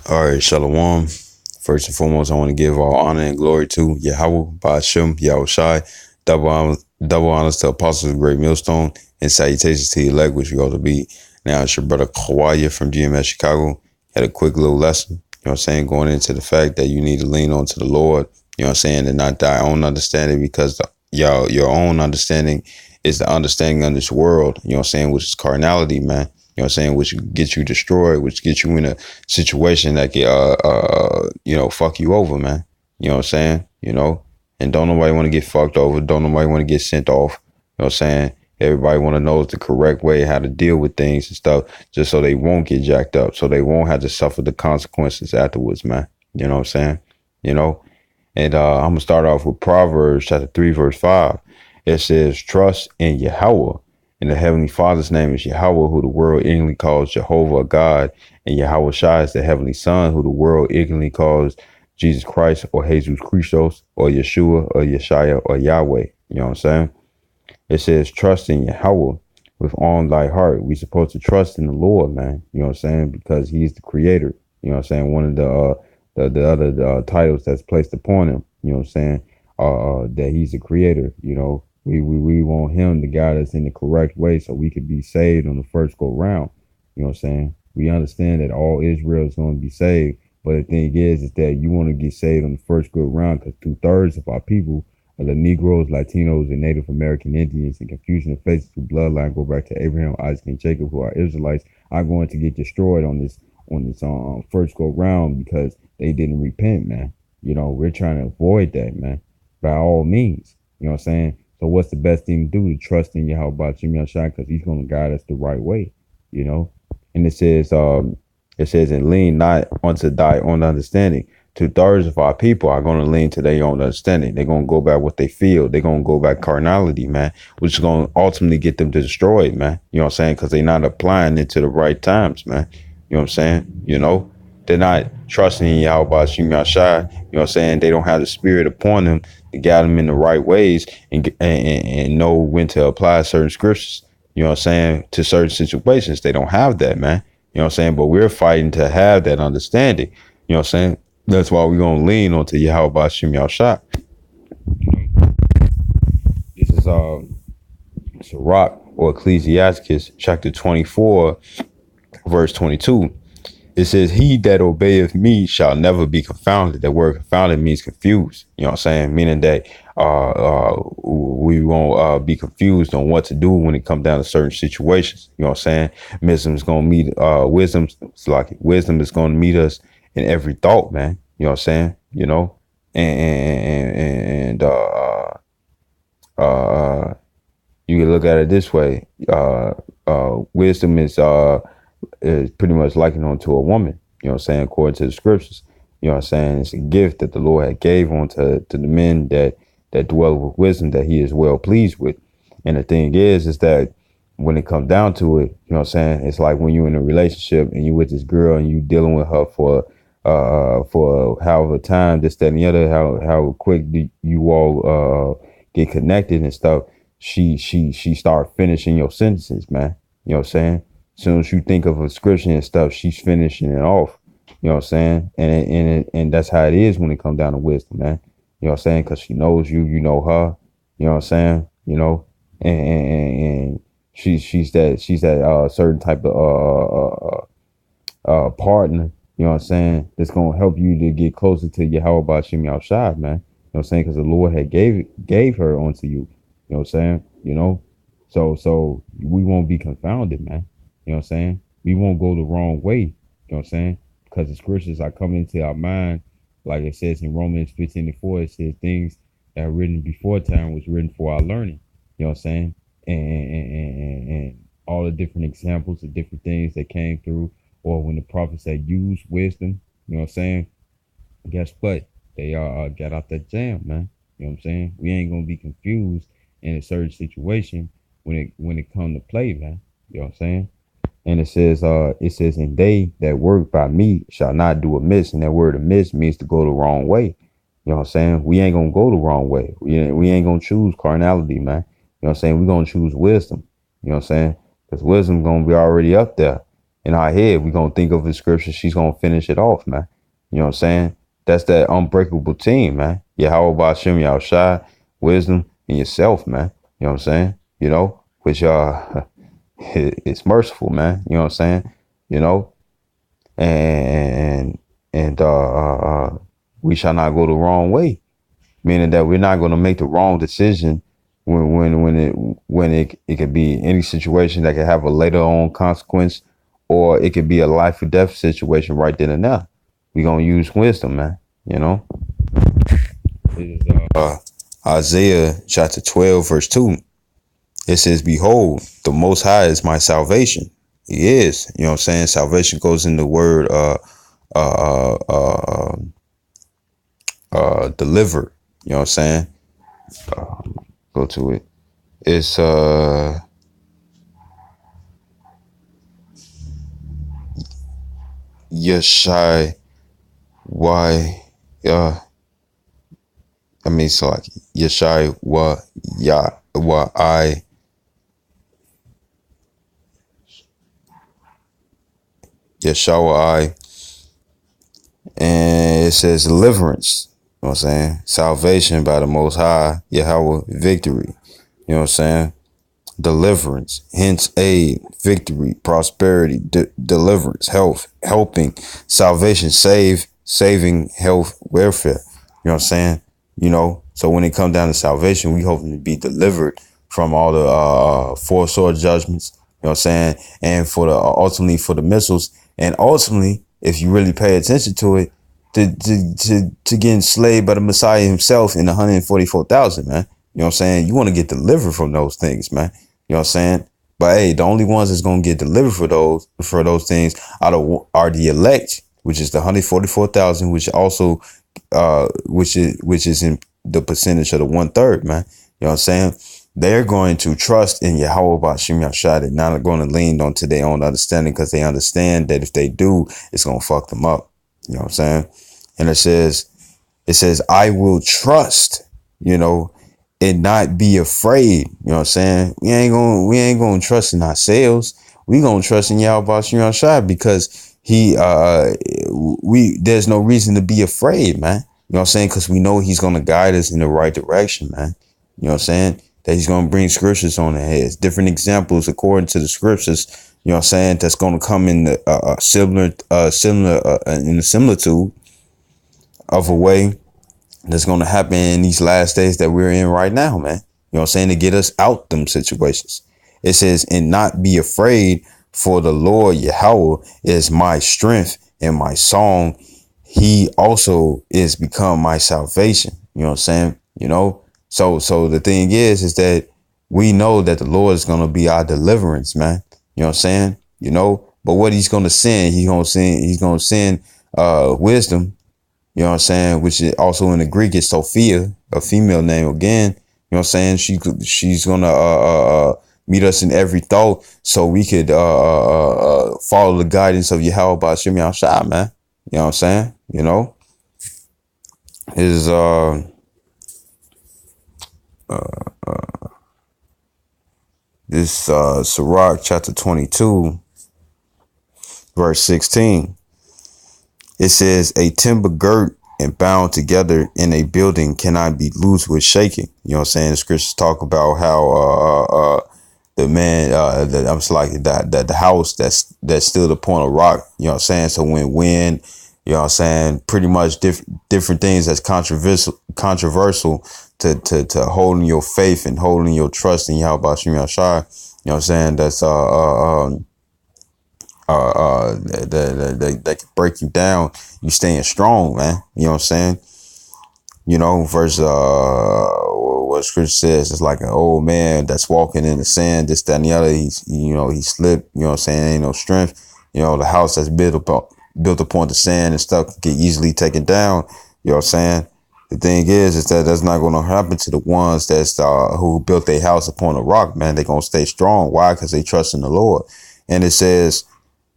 All right, Shalom. First and foremost, I want to give all honor and glory to Yahweh, Ba'ashem, Yahweh Shai. Double honors to Apostles of Great Millstone, and salutations to the elect, which we ought to be. Now, it's your brother Kawaya from GMS Chicago. Had a quick little lesson, you know what I'm saying, going into the fact that you need to lean on to the Lord, you know what I'm saying, and not thy own understanding, because your own understanding is the understanding of this world, you know what I'm saying, which is carnality, man. You know what I'm saying, which gets you destroyed, which gets you in a situation that can fuck you over, man. You know what I'm saying? And don't nobody want to get fucked over. Don't nobody want to get sent off. You know what I'm saying? Everybody want to know the correct way how to deal with things and stuff, just so they won't get jacked up, so they won't have to suffer the consequences afterwards, man. You know what I'm saying? You know? And I'm gonna start off with Proverbs chapter 3, verse 5. It says, "Trust in Yahweh, and the Heavenly Father's name is Yahweh, who the world ignorantly calls Jehovah God, and Yahweh Shai is the Heavenly Son, who the world ignorantly calls Jesus Christ, or Jesus Christos, or Yeshua, or Yeshaya, or Yahweh." You know what I'm saying? It says, "Trust in Yahweh with all thy heart." We supposed to trust in the Lord, man. You know what I'm saying? Because He's the Creator. You know what I'm saying? One of the other titles that's placed upon Him. You know what I'm saying? That He's the Creator. You know, we want Him to guide us in the correct way so we could be saved on the first go round. You know what I'm saying? We understand that all Israel is going to be saved, but the thing is that you want to get saved on the first go round, because 2/3 of our people, the Negroes, Latinos, and Native American Indians, and confusion of faces who bloodline go back to Abraham, Isaac, and Jacob, who are Israelites, are going to get destroyed on this first go round, because they didn't repent, man. You know, we're trying to avoid that, man, by all means. You know what I'm saying? So what's the best thing to do? To trust in Yahweh Shai, because He's going to guide us the right way. You know, and it says, "And lean not unto thy own understanding." 2/3 of our people are going to lean to their own understanding. They're going to go by what they feel. They're going to go by carnality, man, which is going to ultimately get them destroyed, man. You know what I'm saying? Because they're not applying it to the right times, man. You know what I'm saying? They're not trusting in Yahweh Shai. You know what I'm saying? They don't have the Spirit upon them to guide them in the right ways, and know when to apply certain scriptures, you know what I'm saying, to certain situations. They don't have that, man. You know what I'm saying? But we're fighting to have that understanding. You know what I'm saying? That's why we're going to lean onto Yahweh Shem Yahshua. This is Sirach, or Ecclesiasticus chapter 24, verse 22. It says, "He that obeyeth me shall never be confounded." That word confounded means confused. You know what I'm saying? Meaning that we won't be confused on what to do when it comes down to certain situations. You know what I'm saying? Wisdom is going to meet wisdom is going to meet us in every thought, man. You know what I'm saying? And you can look at it this way. Wisdom is pretty much likened onto a woman, you know what I'm saying, according to the scriptures. You know what I'm saying? It's a gift that the Lord had gave onto to the men that dwell with wisdom, that He is well pleased with. And the thing is that when it comes down to it, you know what I'm saying, it's like when you're in a relationship and you with this girl and you dealing with her for however time, this, that, and the other, how quick do you all get connected and stuff. She start finishing your sentences, man. You know what I'm saying? As soon as you think of a scripture and stuff, she's finishing it off. You know what I'm saying? And that's how it is when it comes down to wisdom, man. You know what I'm saying? Because she knows you, you know her. You know what I'm saying? And she's that certain type of partner. You know what I'm saying? That's gonna help you to get closer to Yahweh Shem Yahshua, man. You know what I'm saying? Because the Lord had gave her onto you. You know what I'm saying? So we won't be confounded, man. You know what I'm saying? We won't go the wrong way. You know what I'm saying? Because the scriptures are coming into our mind. Like it says in Romans 15:4, it says things that are written before time was written for our learning. You know what I'm saying? And all the different examples of different things that came through, or when the prophets had used wisdom, you know what I'm saying? Guess what? They got out that jam, man. You know what I'm saying? We ain't gonna be confused in a certain situation when it come to play, man. You know what I'm saying? And it says, "And they that work by me shall not do amiss." And that word amiss means to go the wrong way. You know what I'm saying? We ain't gonna go the wrong way. We ain't gonna choose carnality, man. You know what I'm saying? We're gonna choose wisdom. You know what I'm saying? Because wisdom gonna be already up there. in our head, we're gonna think of the scripture, she's gonna finish it off, man. You know what I'm saying? That's that unbreakable team, man. Yeah, how about Shem Yahushai, wisdom, and yourself, man. You know what I'm saying? You know, which it's merciful, man. You know what I'm saying? You know, and we shall not go the wrong way, meaning that we're not going to make the wrong decision when it could be any situation that could have a later on consequence, or it could be a life or death situation right then and there. We're gonna use wisdom, man. You know. Isaiah chapter 12 verse 2. It says, "Behold, the Most High is my salvation." He is. You know what I'm saying? Salvation goes in the word deliver. You know what I'm saying? Go to it. It's Yeshai. Why? I mean, so like Yeshai wa ya wa I. Yeshua I. And it says deliverance. You know what I'm saying? Salvation by the Most High, Yahweh, victory. You know what I'm saying? Deliverance, hence aid, victory, prosperity, deliverance, health, helping, salvation, saving, health, welfare. You know what I'm saying? You know, so when it comes down to salvation, we hoping to be delivered from all the four sword judgments. You know what I'm saying? And for the ultimately for the missiles, and ultimately, if you really pay attention to it, to get enslaved by the Messiah himself in 144,000, man. You know what I'm saying? You want to get delivered from those things, man. You know what I'm saying? But hey, the only ones that's gonna get delivered for those things are the elect, which is the 144,000, which also which is in the percentage of the 1/3, man. You know what I'm saying? They're going to trust in Yahweh Ba'Shem Yahshua. They're not going to lean onto their own understanding, because they understand that if they do, it's gonna fuck them up. You know what I'm saying? And it says, I will trust, you know, and not be afraid. You know what I'm saying? We ain't gonna trust in ourselves. We gonna trust in Yahweh Ba'Shem Yahshua, because there's no reason to be afraid, man. You know what I'm saying? Because we know he's gonna guide us in the right direction, man. You know what I'm saying? That he's gonna bring scriptures on the heads, different examples according to the scriptures. You know what I'm saying? That's gonna come in the similar in the similitude of a way that's going to happen in these last days that we're in right now, man. You know what I'm saying? To get us out them situations. It says, and not be afraid, for the Lord Yahweh is my strength and my song. He also is become my salvation. You know what I'm saying? You know, so the thing is that we know that the Lord is going to be our deliverance, man. You know what I'm saying? You know, but what he's going to send, he's going to send wisdom. You know what I'm saying? Which is also in the Greek is Sophia, a female name again. You know what I'm saying? She's gonna meet us in every thought, so we could follow the guidance of Yahweh Ba'Shem Yahshua, man. You know what I'm saying? You know, his Sirach chapter 22, verse 16. It says, a timber girt and bound together in a building cannot be loose with shaking. You know what I'm saying? The scriptures talk about how the man I'm like that the house that stood upon a rock. You know what I'm saying? So when wind, you know what I'm saying, pretty much different things that's controversial to holding your faith and holding your trust in Yahweh Ba'Shem Yahshua. You know what I'm saying? That's that can break you down. You staying strong, man. You know what I'm saying? You know, verse what scripture says, it's like an old man that's walking in the sand, this, that, and the other. He slipped. You know what I'm saying? Ain't no strength. You know, the house that's built upon the sand and stuff can get easily taken down. You know what I'm saying? The thing is that that's not going to happen to the ones that's who built their house upon a rock, man. They're going to stay strong. Why? Because they trust in the Lord. And it says,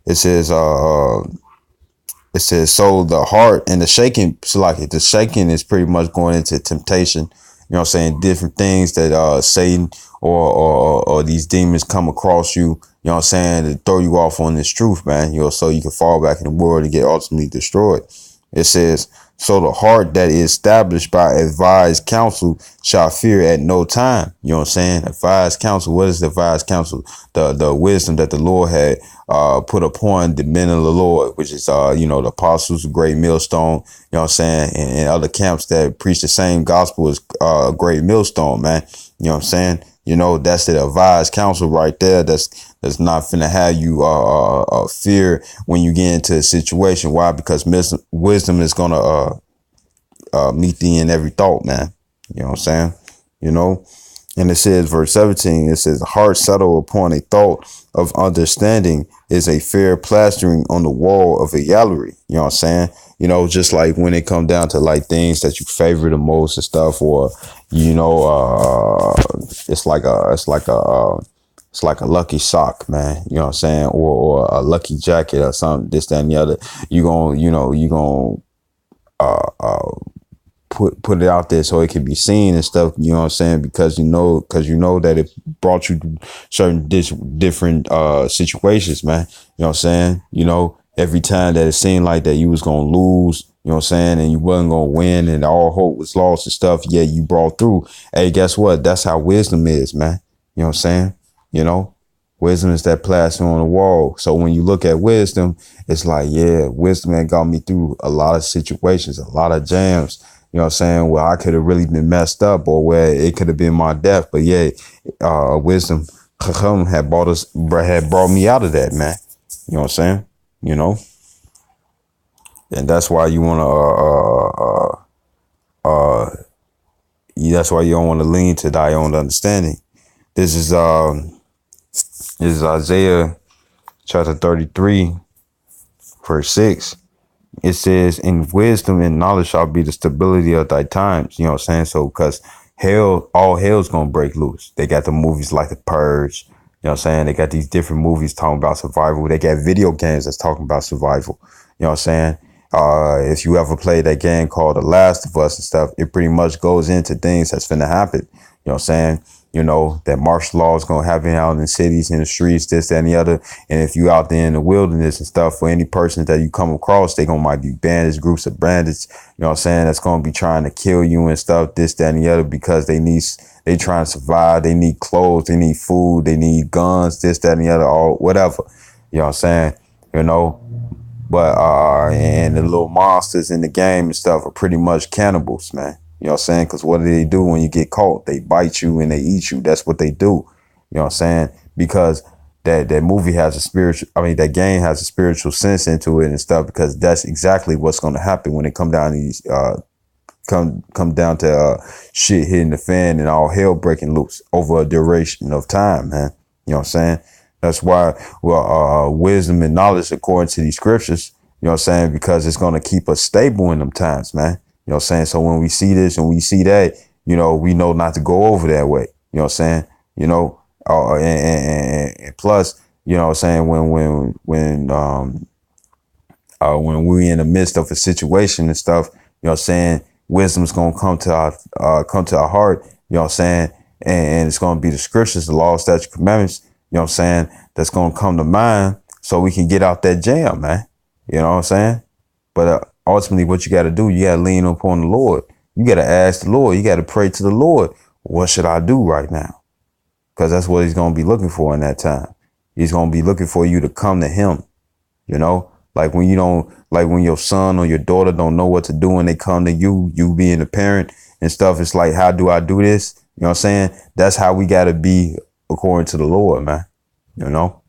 so the heart and the shaking, so like the shaking is pretty much going into temptation You know what I'm saying? Different things that Satan or these demons come across you, you know what I'm saying, to throw you off on this truth, man, you know, so you can fall back in the world and get ultimately destroyed. It says, so the heart that is established by advised counsel shall fear at no time. You know what I'm saying? Advised counsel. What is the advised counsel? The wisdom that the Lord had put upon the men of the Lord, which is the apostles, great millstone, you know what I'm saying, and other camps that preach the same gospel as great millstone, man. You know what I'm saying? You know, that's the advised counsel right there. That's not finna have you fear when you get into a situation. Why? Because wisdom is gonna meet thee in every thought, man. You know what I'm saying? You know, and it says, verse 17, it says, heart settled upon a thought of understanding is a fair plastering on the wall of a gallery. You know what I'm saying? You know, just like when it come down to like things that you favor the most and stuff, or, you know, it's like a lucky sock, man. You know what I'm saying? Or a lucky jacket or something, this, that, and the other. You gonna put it out there so it can be seen and stuff, you know what I'm saying? Because you know that it brought you to certain different situations, man. You know what I'm saying? You know, every time that it seemed like that you was gonna lose, you know what I'm saying, and you wasn't gonna win and all hope was lost and stuff, yeah, you brought through. Hey, guess what? That's how wisdom is, man. You know what I'm saying? You know, wisdom is that plaster on the wall. So when you look at wisdom, it's like, yeah, wisdom had got me through a lot of situations, a lot of jams. You know what I'm saying? Well, I could have really been messed up, or where it could have been my death. But yeah, wisdom had brought me out of that, man. You know what I'm saying? You know, and that's why you want to, that's why you don't want to lean to thy own understanding. This is Isaiah chapter 33, verse 6. It says, in wisdom and knowledge shall be the stability of thy times. You know what I'm saying? So, because all hell's going to break loose. They got the movies like The Purge. You know what I'm saying? They got these different movies talking about survival. They got video games that's talking about survival. You know what I'm saying? If you ever played that game called The Last of Us and stuff, it pretty much goes into things that's finna happen. You know what I'm saying? You know, that martial law is going to happen out in cities, in the streets, this, that, and the other. And if you out there in the wilderness and stuff, for any person that you come across, they might be bandits, groups of bandits, you know what I'm saying, that's going to be trying to kill you and stuff, this, that, and the other, because they trying to survive. They need clothes, they need food, they need guns, this, that, and the other, or whatever. You know what I'm saying? You know, but, and the little monsters in the game and stuff are pretty much cannibals, man. You know what I'm saying? Because what do they do when you get caught? They bite you and they eat you. That's what they do. You know what I'm saying? Because that movie has that game has a spiritual sense into it and stuff, because that's exactly what's going to happen when it come down to these, come down to shit hitting the fan and all hell breaking loose over a duration of time, man. You know what I'm saying? That's why, wisdom and knowledge, according to these scriptures, you know what I'm saying? Because it's going to keep us stable in them times, man. You know what I'm saying? So when we see this and we see that, you know, we know not to go over that way. You know what I'm saying? You know, and plus, you know what I'm saying, when we in the midst of a situation and stuff, you know what I'm saying, wisdom's gonna come to our heart, you know what I'm saying, and it's gonna be the scriptures, the law, statutes, commandments, you know what I'm saying, that's gonna come to mind so we can get out that jam, man. You know what I'm saying? But ultimately, what you got to do, you got to lean upon the Lord. You got to ask the Lord. You got to pray to the Lord. What should I do right now? Because that's what he's going to be looking for in that time. He's going to be looking for you to come to him. You know, like when your son or your daughter don't know what to do and they come to you, you being a parent and stuff. It's like, how do I do this? You know what I'm saying? That's how we got to be according to the Lord, man. You know,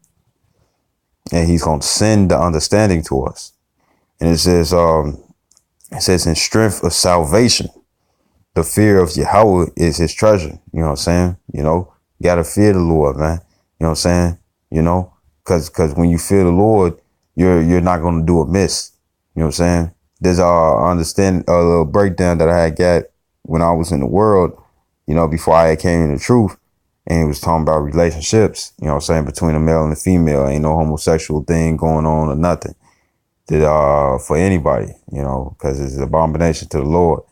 and he's going to send the understanding to us. And it says in strength of salvation, the fear of Yahweh is his treasure. You know what I'm saying? You know, you got to fear the Lord, man. You know what I'm saying? You know, because when you fear the Lord, you're not going to do amiss. You know what I'm saying? There's a little breakdown that I had got when I was in the world, you know, before I came in the truth. And he was talking about relationships, you know what I'm saying, between a male and a female. Ain't no homosexual thing going on or nothing. For anybody, you know, because it's an abomination to the Lord.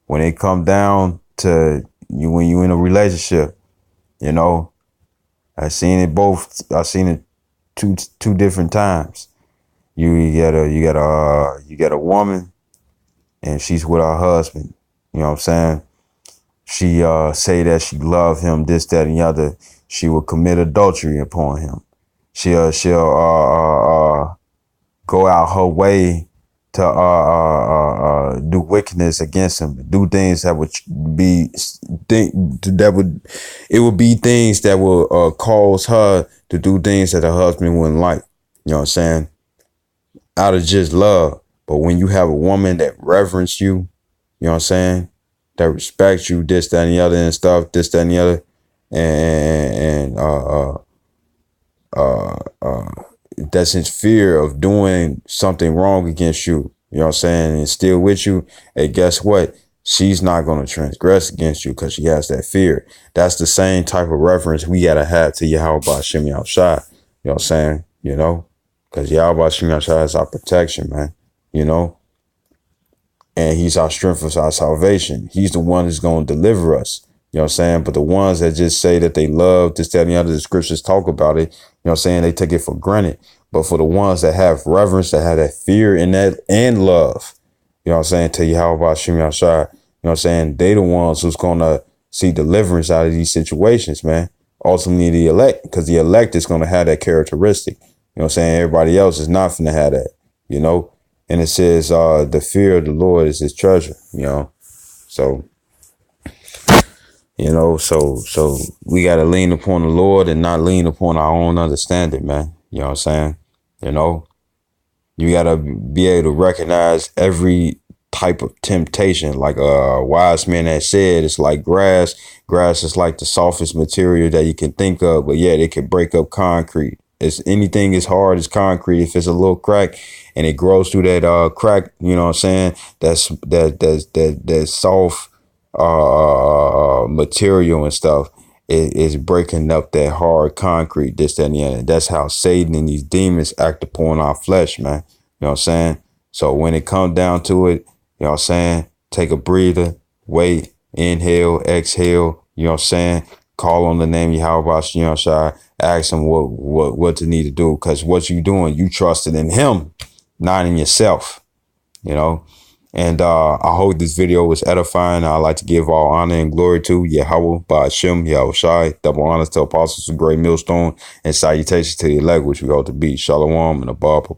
When it come down to, when you in a relationship, you know. I seen it both. I seen it two different times. You get a woman, and she's with her husband. You know what I'm saying? She say that she love him, this, that, and the other. She will commit adultery upon him. She'll go out her way to do wickedness against him, do things that would be it would be things that will cause her to do things that her husband wouldn't like. You know what I'm saying? Out of just love. But when you have a woman that reverence you, you know what I'm saying, that respects you, this, that, and the other and stuff, this, that, and the other, and that's in fear of doing something wrong against you, you know what I'm saying, and still with you, and guess what? She's not going to transgress against you because she has that fear. That's the same type of reference we got to have to Yahweh Ba'ashem Yahushua. You know what I'm saying? You know, because Yahweh Ba'ashem Yahushua is our protection, man. You know, and he's our strength for our salvation. He's the one who's going to deliver us. You know what I'm saying? But the ones that just say that they love this, that, and the other, the scriptures talk about it. You know what I'm saying? They take it for granted. But for the ones that have reverence, that have that fear and that and love, you know what I'm saying, to Yahweh Ba'ashem Yahushua, you know what I'm saying? They the ones who's going to see deliverance out of these situations, man. Ultimately, the elect, because the elect is going to have that characteristic. You know what I'm saying? Everybody else is not going to have that, you know? And it says, the fear of the Lord is his treasure, you know? So, you know, so we got to lean upon the Lord and not lean upon our own understanding, man. You know what I'm saying? You know, you got to be able to recognize every type of temptation. Like a wise man that said, it's like grass. Grass is like the softest material that you can think of, but yet it can break up concrete. It's anything as hard as concrete. If it's a little crack and it grows through that crack, you know what I'm saying? That's soft material and stuff. It is breaking up that hard concrete, this, that, and the other. That's how Satan and these demons act upon our flesh, man. You know what I'm saying? So when it comes down to it, you know what I'm saying? Take a breather, wait, inhale, exhale, you know what I'm saying? Call on the name Yahweh, you know what I'm saying? Ask him what to need to do. Because what you doing, you trusted in him, not in yourself, you know? And I hope this video was edifying. I'd like to give all honor and glory to Yahweh Ba'ashem Yahushai. Double honors to apostles of Great Millstone, and salutations to the elect, which we ought to be. Shalom and above.